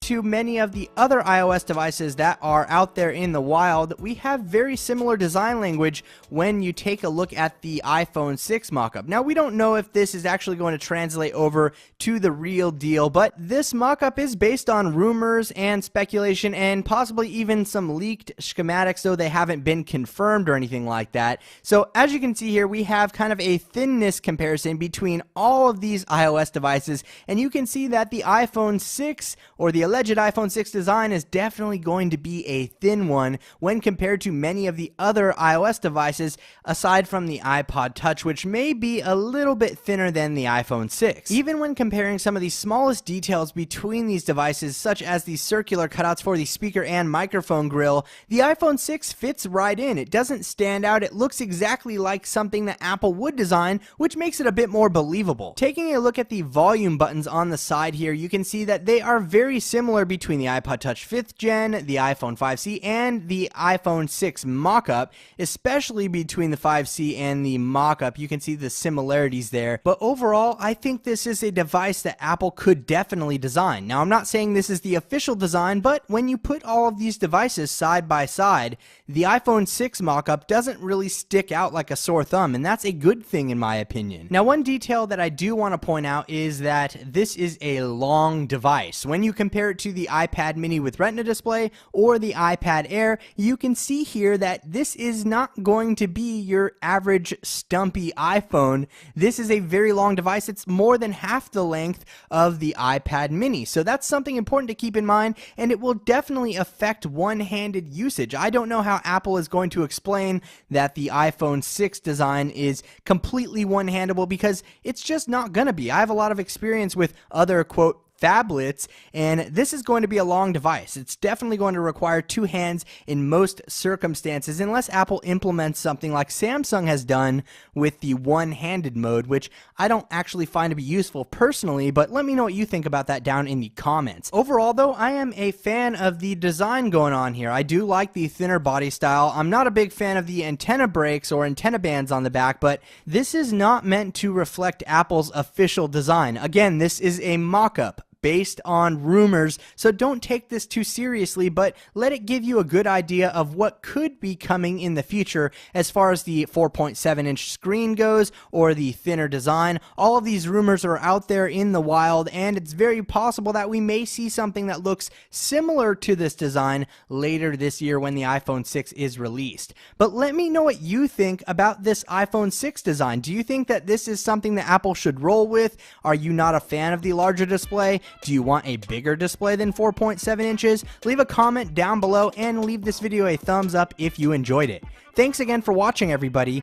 to many of the other iOS devices that are out there in the wild, we have very similar design language when you take a look at the iPhone 6 mockup. Now, we don't know if this is actually going to translate over to the real deal, but this mockup is based on rumors and speculation and possibly even some leaked schematics, though they haven't been confirmed or anything like that. So as you can see here, we have kind of a thinness comparison between all of these iOS devices, and you can see that the iPhone 6 or the alleged iPhone 6 design is definitely going to be a thin one when compared to many of the other iOS devices aside from the iPod Touch, which may be a little bit thinner than the iPhone 6. Even when comparing some of the smallest details between these devices, such as the circular cutouts for the speaker and microphone grill, the iPhone 6 fits right in. It doesn't stand out. It looks exactly like something that Apple would design, which makes it a bit more believable. Taking a look at the volume buttons on the side here, you can see that they are very similar between the iPod Touch 5th Gen, the iPhone 5C, and the iPhone 6 mock-up, especially between the 5C and the mock-up. You can see the similarities there. But overall, I think this is a device that Apple could definitely design. Now, I'm not saying this is the official design, but when you put all of these devices side by side, the iPhone 6 mock-up doesn't really stick out like a sore thumb, and that's a good thing in my opinion. Now, one detail that I do want to point out is that this is a long device. When you compare it to the iPad mini with Retina display or the iPad Air, you can see here that this is not going to be your average stumpy iPhone. This is a very long device. It's more than half the length of the iPad mini. So that's something important to keep in mind, and it will definitely affect one-handed usage. I don't know how Apple is going to explain that the iPhone 6 design is completely one-handable, because it's just not going to be. I have a lot of experience with other, quote, phablets, and this is going to be a long device. It's definitely going to require two hands in most circumstances, unless Apple implements something like Samsung has done with the one-handed mode, which I don't actually find to be useful personally, but let me know what you think about that down in the comments. Overall, though, I am a fan of the design going on here. I do like the thinner body style. I'm not a big fan of the antenna breaks or antenna bands on the back, but this is not meant to reflect Apple's official design. Again, this is a mock-up based on rumors, so don't take this too seriously, but let it give you a good idea of what could be coming in the future as far as the 4.7-inch screen goes or the thinner design. All of these rumors are out there in the wild, and it's very possible that we may see something that looks similar to this design later this year when the iPhone 6 is released. But let me know what you think about this iPhone 6 design. Do you think that this is something that Apple should roll with? Are you not a fan of the larger display? Do you want a bigger display than 4.7 inches? Leave a comment down below and leave this video a thumbs up if you enjoyed it. Thanks again for watching, everybody.